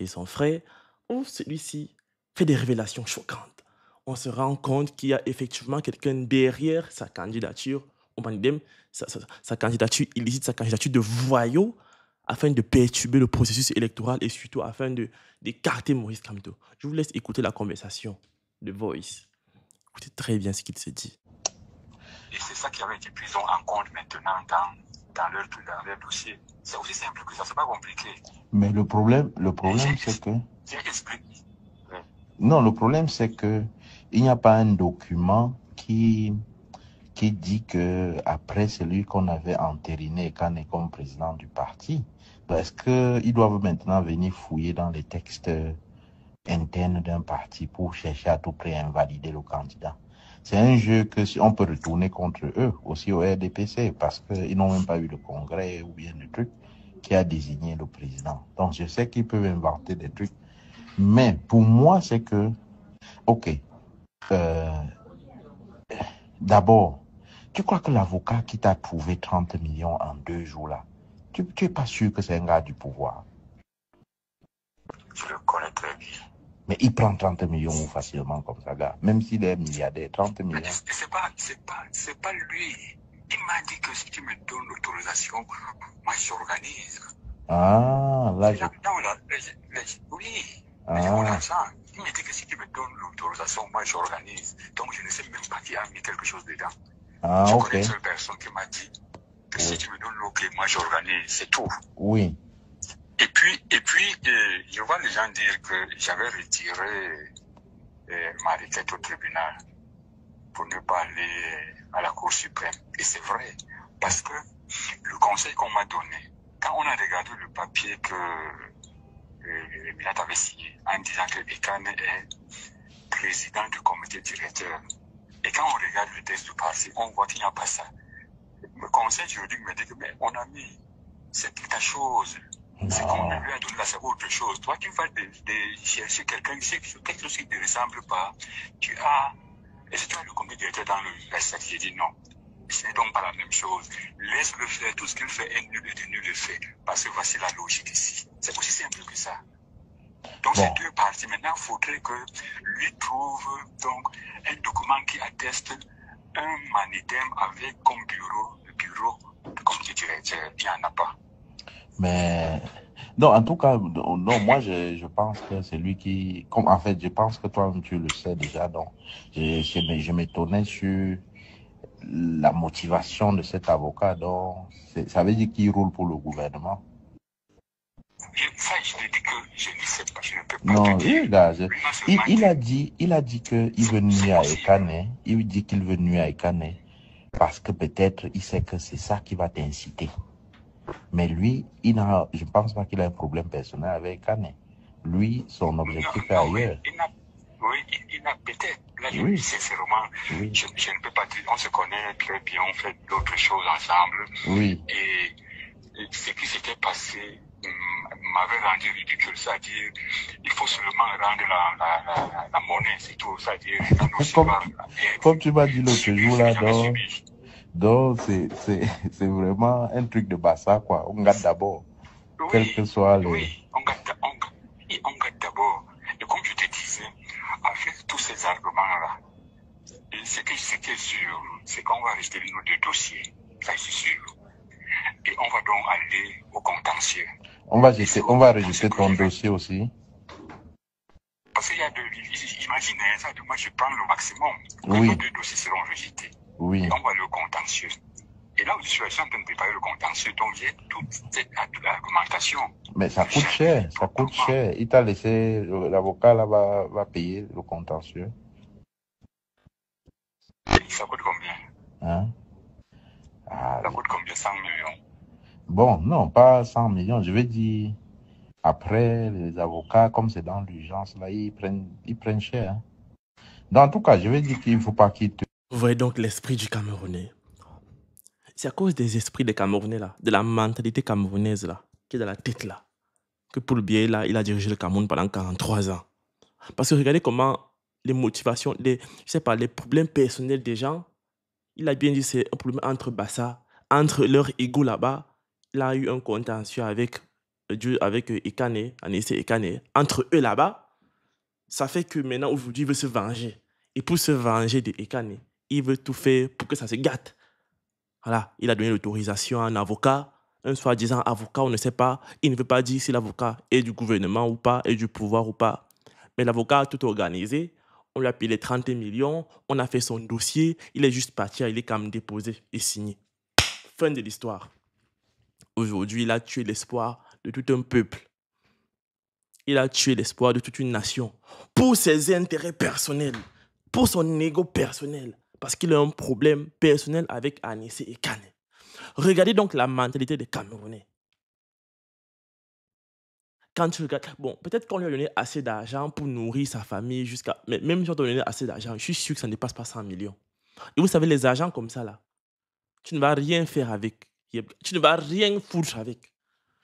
et son frère, où celui-ci fait des révélations choquantes. On se rend compte qu'il y a effectivement quelqu'un derrière sa candidature au Mandem, sa candidature illicite, sa candidature de voyou, afin de perturber le processus électoral et surtout afin d'écarter Maurice Kamto. Je vous laisse écouter la conversation de Voice. Écoutez très bien ce qu'il se dit. Et c'est ça qui avait été pris en compte maintenant dans leur dossier. C'est aussi simple que ça, c'est pas compliqué. Mais le problème c'est que... Non, le problème, c'est que il n'y a pas un document qui dit que après celui qu'on avait entériné comme président du parti, est-ce qu'ils doivent maintenant venir fouiller dans les textes internes d'un parti pour chercher à tout prix invalider le candidat? C'est un jeu que si on peut retourner contre eux, aussi au RDPC, parce qu'ils n'ont même pas eu le congrès ou bien le truc qui a désigné le président. Donc je sais qu'ils peuvent inventer des trucs. Mais pour moi, c'est que, ok, d'abord, tu crois que l'avocat qui t'a trouvé 30 millions en 2 jours là, tu n'es pas sûr que c'est un gars du pouvoir? Je le connais très bien. Mais il prend 30 millions facilement comme ça, gars. Même s'il est milliardaire, 30 millions. C'est pas lui. Il m'a dit que si tu me donnes l'autorisation, moi j'organise. Ah, là je... Oui. Mais j'ai mon argent. Il me dit que si tu me donnes l'autorisation, moi j'organise. Donc je ne sais même pas qui a mis quelque chose dedans. Ah, je ok. connais une seule personne qui m'a dit que si tu me donnes l'ok, moi j'organise. C'est tout. Oui. Et puis, je vois les gens dire que j'avais retiré ma requête au tribunal pour ne pas aller à la Cour suprême. Et c'est vrai, parce que le conseil qu'on m'a donné, quand on a regardé le papier que Milat avait signé en disant que Ekane est président du comité directeur, et quand on regarde le texte du parti, on voit qu'il n'y a pas ça. Le conseil juridique me dit que mais on a mis, c'est ta chose. Ce qu'on lui a donné là, c'est autre chose. Toi, tu vas chercher quelqu'un, quelque chose qui ne te ressemble pas. Et si tu as le comité directeur dans la secte, j'ai dit non. Ce n'est donc pas la même chose. Laisse-le faire. Tout ce qu'il fait est nul et de nul le fait. Parce que voici la logique ici. C'est aussi simple que ça. Donc, ces deux parties, maintenant, il faudrait que lui trouve donc un document qui atteste un manidem avec comme le bureau du comité directeur. Il n'y en a pas. Mais non, en tout cas, non, moi je pense que c'est lui qui, comme en fait, je pense que toi tu le sais déjà, donc je m'étonnais sur la motivation de cet avocat, donc ça veut dire qu'il roule pour le gouvernement. Ça, je lui dis que je ne sais pas, je ne peux pas Non, te dire. regarde, il a dit qu'il veut nuire à Ekane, il dit qu'il veut nuire à Ekane parce que peut-être il sait que c'est ça qui va t'inciter. Mais lui, je ne pense pas qu'il a un problème personnel avec Ekane. Lui, son objectif est ailleurs. Oui, il a peut-être. Là, je dis sincèrement, je ne peux pas dire. On se connaît très bien, on fait d'autres choses ensemble. Oui. Et ce qui s'était passé m'avait rendu ridicule. C'est-à-dire, il faut seulement rendre la monnaie, c'est tout. C'est-à-dire, comme tu m'as dit l'autre jour là, donc c'est vraiment un truc de bassa, quoi. On garde d'abord. Oui, quel que soit le... Oui, on garde d'abord. Et comme je te disais, avec tous ces arguments-là, ce qui est sûr, c'est qu'on va rester nos deux dossiers. Ça, c'est sûr. Et on va donc aller au contentieux. On va rejeter ton dossier aussi. Parce qu'il y a imaginez, ça, moi je prends le maximum. Que nos deux dossiers seront rejetés. Oui. Et on va aller au contentieux. Et là où je suis en train de préparer le contentieux, donc j'ai toute cette argumentation. Mais ça coûte cher, ça coûte cher. Il t'a laissé, l'avocat là va payer le contentieux. Ça coûte combien? Hein? Ça coûte combien? 100 millions? Bon, non, pas 100 millions. Je veux dire, après, les avocats, comme c'est dans l'urgence, là, ils prennent cher. Hein. Donc, en tout cas, je veux dire qu'il ne faut pas qu'ils te... Vous voyez donc l'esprit du Camerounais. C'est à cause des esprits des Camerounais, là, de la mentalité camerounaise, là, qui est dans la tête, là, que Paul Biya, là, il a dirigé le Cameroun pendant 43 ans. Parce que regardez comment les motivations, les problèmes personnels des gens, il a bien dit c'est un problème entre Bassa, entre leur ego là-bas. Il a eu un contentieux avec avec Ekane, Anissé Ekane, entre eux là-bas, ça fait que maintenant, aujourd'hui, il veut se venger. Et pour se venger de Ekane, il veut tout faire pour que ça se gâte. Voilà, il a donné l'autorisation à un avocat, un soi-disant avocat, on ne sait pas. Il ne veut pas dire si l'avocat est du gouvernement ou pas, est du pouvoir ou pas. Mais l'avocat a tout organisé. On lui a payé les 30 millions, on a fait son dossier, il est juste parti, il est quand même déposé et signé. Fin de l'histoire. Aujourd'hui, il a tué l'espoir de tout un peuple. Il a tué l'espoir de toute une nation pour ses intérêts personnels, pour son ego personnel, parce qu'il a un problème personnel avec Anissé Ekane. Regardez donc la mentalité des Camerounais. Quand tu regardes, bon, peut-être qu'on lui a donné assez d'argent pour nourrir sa famille jusqu'à. Mais même si on t'a donné assez d'argent, je suis sûr que ça ne dépasse pas 100 millions. Et vous savez, les agents comme ça, là, tu ne vas rien faire avec. Tu ne vas rien foutre avec.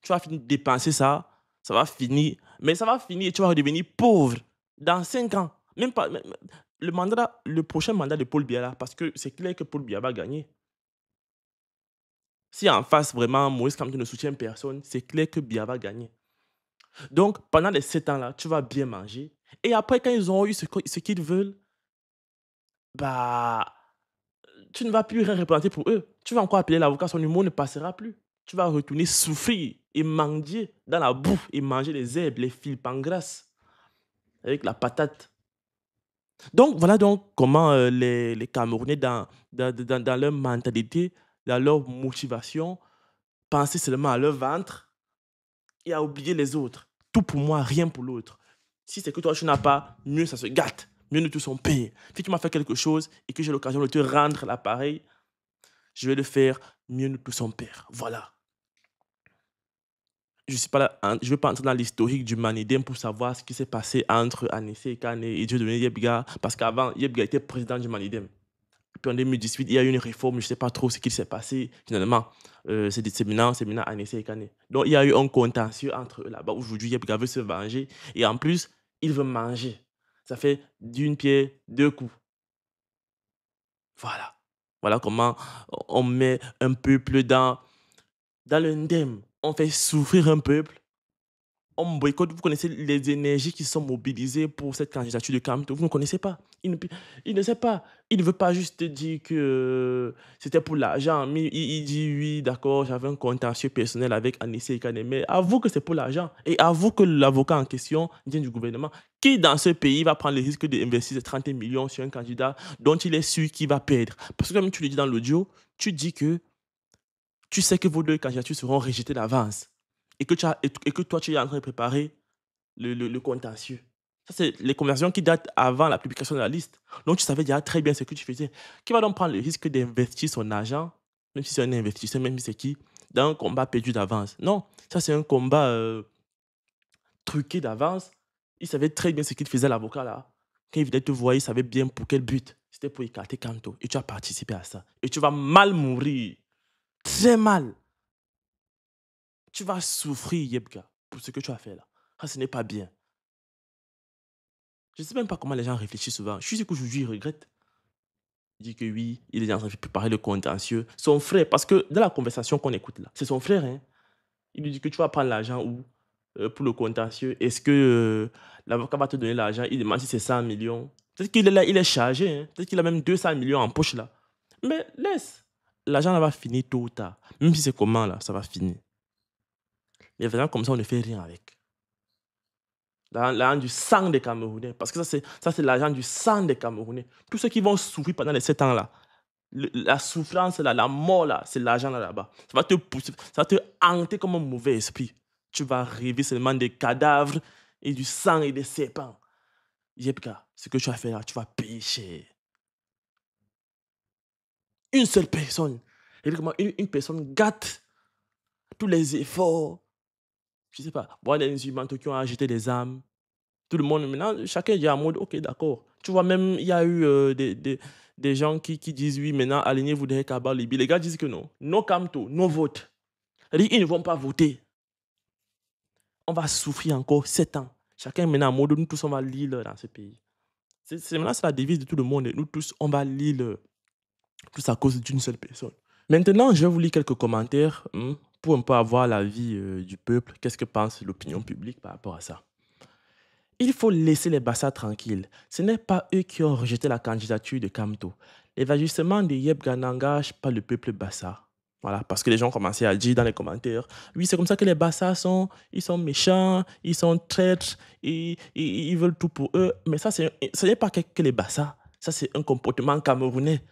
Tu vas finir de dépenser ça, ça va finir. Mais ça va finir et tu vas redevenir pauvre dans 5 ans. Même pas. Le prochain mandat de Paul Biya, là, parce que c'est clair que Paul Biya va gagner. Si en face, vraiment, Moïse Kamto ne soutient personne, c'est clair que Biya va gagner. Donc, pendant les 7 ans-là, tu vas bien manger. Et après, quand ils ont eu ce qu'ils veulent, bah, tu ne vas plus rien représenter pour eux. Tu vas encore appeler l'avocat, son humour ne passera plus. Tu vas retourner souffrir et mendier dans la boue et manger les herbes, les fils en grasse avec la patate. Donc, voilà donc comment les Camerounais, dans leur mentalité, dans leur motivation, pensaient seulement à leur ventre et à oublier les autres. Tout pour moi, rien pour l'autre. Si c'est que toi, tu n'as pas, mieux ça se gâte. Mieux nous tous on paye. Si tu m'as fait quelque chose et que j'ai l'occasion de te rendre l'appareil, je vais le faire, mieux nous tous on perd. Voilà. Je ne vais pas entrer dans l'historique du Manidem pour savoir ce qui s'est passé entre Anissé Ekane et Dieudonné Yebga, parce qu'avant, Yebga était président du Manidem. Et puis en 2018, il y a eu une réforme, je ne sais pas trop ce qui s'est passé. Finalement, c'est maintenant Anissé Ekane. Donc il y a eu un contentieux entre eux là-bas. Aujourd'hui, Yebga veut se venger et en plus, il veut manger. Ça fait d'une pierre deux coups. Voilà. Voilà comment on met un peuple dans l'indemne. On fait souffrir un peuple. On boycotte. Vous connaissez les énergies qui sont mobilisées pour cette candidature de Kamto. Vous ne connaissez pas. Il ne sait pas. Il ne veut pas juste dire que c'était pour l'argent. Mais il dit oui, d'accord, j'avais un contentieux personnel avec Anissé Ekane. Mais avoue que c'est pour l'argent. Et avoue que l'avocat en question vient du gouvernement. Qui dans ce pays va prendre le risque d'investir 30 millions sur un candidat dont il est sûr qu'il va perdre? Parce que comme tu le dis dans l'audio, tu dis que tu sais que vos deux candidatures seront rejetées d'avance et que toi, tu es en train de préparer le contentieux. Ça, c'est les conversations qui datent avant la publication de la liste. Donc, tu savais déjà très bien ce que tu faisais. Qui va donc prendre le risque d'investir son argent, même si c'est un investisseur, même si c'est qui, dans un combat perdu d'avance? Non, ça, c'est un combat truqué d'avance. Il savait très bien ce qu'il faisait, l'avocat, là. Quand il venait te voir, il savait bien pour quel but. C'était pour écarter Kamto. Et tu as participé à ça. Et tu vas mal mourir. Très mal. Tu vas souffrir, Yebga, pour ce que tu as fait là. Ça, ce n'est pas bien. Je ne sais même pas comment les gens réfléchissent souvent. Je suis sûr qu'aujourd'hui, ils regrettent. Il dit que oui, il est en train de préparer le contentieux. Son frère, parce que dans la conversation qu'on écoute là, c'est son frère. Hein. Il lui dit que tu vas prendre l'argent où pour le contentieux. Est-ce que l'avocat va te donner l'argent? Il demande si c'est 100 millions. Peut-être qu'il est là, il est chargé. Hein. Peut-être qu'il a même 200 millions en poche là. Mais laisse. L'argent là va finir tôt ou tard. Même si c'est comment là, ça va finir. Mais vraiment, comme ça, on ne fait rien avec. L'argent du sang des Camerounais. Parce que ça, c'est l'argent du sang des Camerounais. Tous ceux qui vont souffrir pendant les 7 ans-là, la souffrance, là, la mort, là, c'est l'argent là-bas. Ça va te pousser, ça va te hanter comme un mauvais esprit. Tu vas rêver seulement des cadavres et du sang et des serpents. Yepka, ce que tu as fait là, tu vas payer cher. Une seule personne. Et comment une personne gâte tous les efforts. Je ne sais pas. Voir les musulmans qui ont acheté des armes. Tout le monde, maintenant, chacun est en mode, ok, d'accord. Tu vois, même, il y a eu des gens qui disent, oui, maintenant, alignez-vous derrière Kaba Libye. Les gars disent que non. No Kamto, no vote. Ils ne vont pas voter. On va souffrir encore 7 ans. Chacun maintenant en mode, nous tous, on va lire dans ce pays. C'est maintenant, c'est la devise de tout le monde. Nous tous, on va lire tous à cause d'une seule personne. Maintenant, je vais vous lire quelques commentaires pour un peu avoir l'avis du peuple, qu'est-ce que pense l'opinion publique par rapport à ça? Il faut laisser les Bassa tranquilles. Ce n'est pas eux qui ont rejeté la candidature de Kamto. L'évanouissement de Yebga n'engage pas le peuple Bassa. Voilà, parce que les gens commençaient à dire dans les commentaires, oui, c'est comme ça que les Bassa sont, ils sont méchants, ils sont traîtres, ils veulent tout pour eux. Mais ça, ce n'est pas que les Bassa. Ça, c'est un comportement camerounais.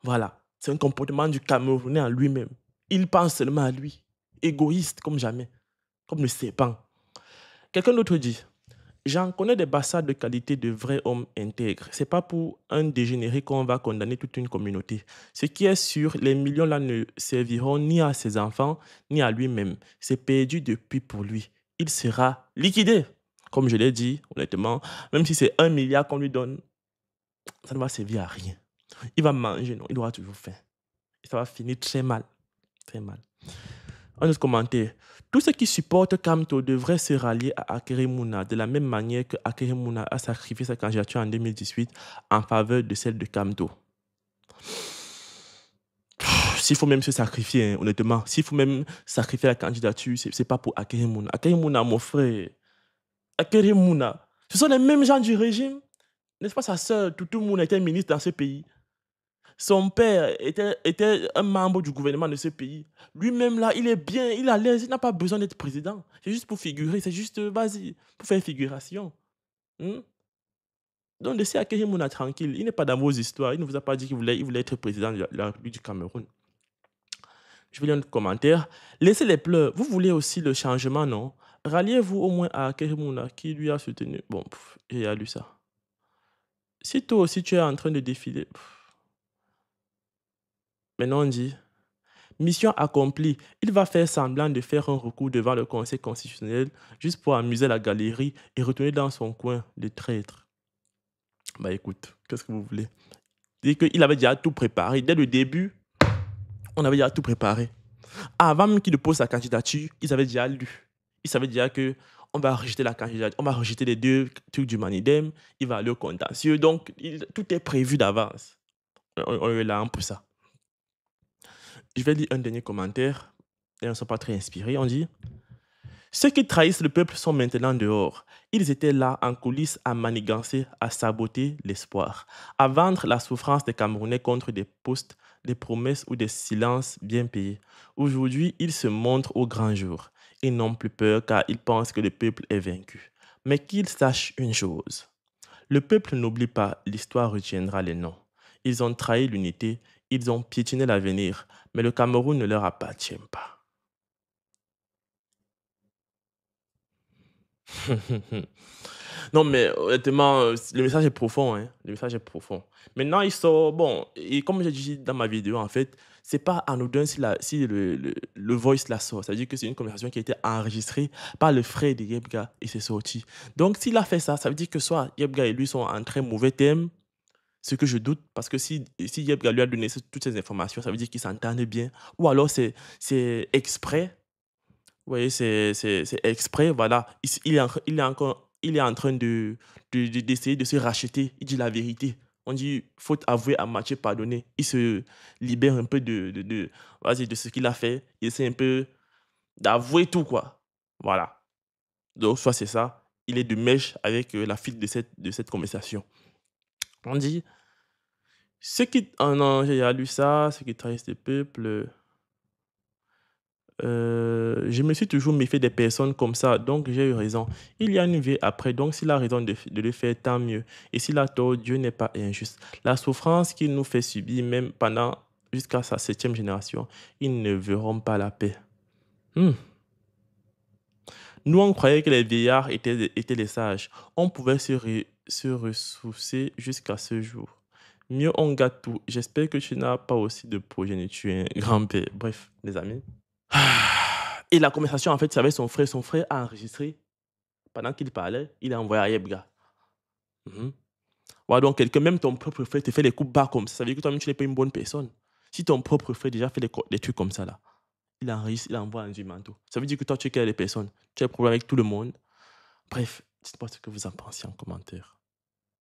Voilà, c'est un comportement du Camerounais en lui-même. Il pense seulement à lui, égoïste comme jamais, comme le serpent. Quelqu'un d'autre dit, j'en connais des Bassas de qualité de vrais hommes intègres. C'est pas pour un dégénéré qu'on va condamner toute une communauté. Ce qui est sûr, les millions là ne serviront ni à ses enfants, ni à lui-même. C'est perdu depuis pour lui. Il sera liquidé. Comme je l'ai dit, honnêtement, même si c'est 1 milliard qu'on lui donne, ça ne va servir à rien. Il va manger, non, il aura toujours faim. Et ça va finir très mal. Très mal. Un autre commentaire. Tous ceux qui supportent Kamto devraient se rallier à Akerimuna de la même manière que Akerimuna a sacrifié sa candidature en 2018 en faveur de celle de Kamto. S'il faut même se sacrifier, hein, honnêtement, s'il faut même sacrifier la candidature, c'est pas pour Akerimuna. Akerimuna, mon frère. Akerimuna. Ce sont les mêmes gens du régime. N'est-ce pas sa sœur, tout le monde était ministre dans ce pays. Son père était un membre du gouvernement de ce pays. Lui-même, là, il est bien, il est à l'aise, il n'a pas besoin d'être président. C'est juste pour figurer, c'est juste, vas-y, pour faire figuration. Hmm? Donc, laissez Akehi Mouna tranquille. Il n'est pas dans vos histoires. Il ne vous a pas dit il voulait être président de la République du Cameroun. Je vais lire un autre commentaire. Laissez les pleurs. Vous voulez aussi le changement, non? Ralliez-vous au moins à Akehi Mouna qui lui a soutenu. Bon, j'ai lu ça. Si toi aussi tu es en train de défiler. Maintenant, on dit. Mission accomplie. Il va faire semblant de faire un recours devant le Conseil constitutionnel juste pour amuser la galerie et retourner dans son coin de traître. Bah écoute, qu'est-ce que vous voulez? Dit qu'il avait déjà tout préparé. Dès le début, on avait déjà tout préparé. Avant même qu'il ne pose sa candidature, ils avaient déjà lu. Ils savaient déjà que on va rejeter la candidature, on va rejeter les 2 trucs du Manidem, il va aller au contentieux. Donc, tout est prévu d'avance. On est là pour ça. Je vais lire un dernier commentaire. Et on ne sont pas très inspirés. On dit ceux qui trahissent le peuple sont maintenant dehors. Ils étaient là en coulisses à manigancer, à saboter l'espoir, à vendre la souffrance des Camerounais contre des postes, des promesses ou des silences bien payés. Aujourd'hui, ils se montrent au grand jour. Ils n'ont plus peur car ils pensent que le peuple est vaincu. Mais qu'ils sachent une chose. Le peuple n'oublie pas, l'histoire retiendra les noms. Ils ont trahi l'unité, ils ont piétiné l'avenir, mais le Cameroun ne leur appartient pas. Non, mais honnêtement, le message est profond. Hein. Le message est profond. Maintenant, il sort. Bon, et comme j'ai dit dans ma vidéo, en fait, c'est pas anodin si le voice la sort. C'est-à-dire que c'est une conversation qui a été enregistrée par le frère de Yebga et c'est sorti. Donc, s'il a fait ça, ça veut dire que soit Yebga et lui sont en très mauvais termes, ce que je doute, parce que si Yebga lui a donné toutes ces informations, ça veut dire qu'ils s'entendent bien. Ou alors, c'est exprès. Vous voyez, c'est exprès, voilà. Il est en train d'essayer de se racheter. Il dit la vérité. On dit faute avouée à Mathieu pardonner. Il se libère un peu vas-y, de ce qu'il a fait. Il essaie un peu d'avouer tout, quoi. Voilà. Donc, soit c'est ça. Il est de mèche avec la fuite de cette conversation. On dit, oh non, j'ai lu ça, ceux qui trahissent le peuple. Je me suis toujours méfié des personnes comme ça, donc j'ai eu raison. Il y a une vie après, donc s'il a raison de le faire, tant mieux. Et s'il a tort, Dieu n'est pas injuste. La souffrance qu'il nous fait subir, même jusqu'à sa 7e génération, ils ne verront pas la paix. Nous, on croyait que les vieillards étaient les sages. On pouvait se ressourcer jusqu'à ce jour. Mieux on gâte tout. J'espère que tu n'as pas aussi de progéniture, grand-père. Bref, les amis. Et la conversation, en fait, c'est avec son frère. Son frère a enregistré. Pendant qu'il parlait, il a envoyé à Yebga. Voilà, donc même ton propre frère te fait les coups bas comme ça. Ça veut dire que toi-même, tu n'es pas une bonne personne. Si ton propre frère déjà fait des trucs comme ça, là, il enregistre, il envoie un manteau. Ça veut dire que toi, tu es quelle personne? Tu as des problèmes avec tout le monde. Bref, dites-moi ce que vous en pensez en commentaire.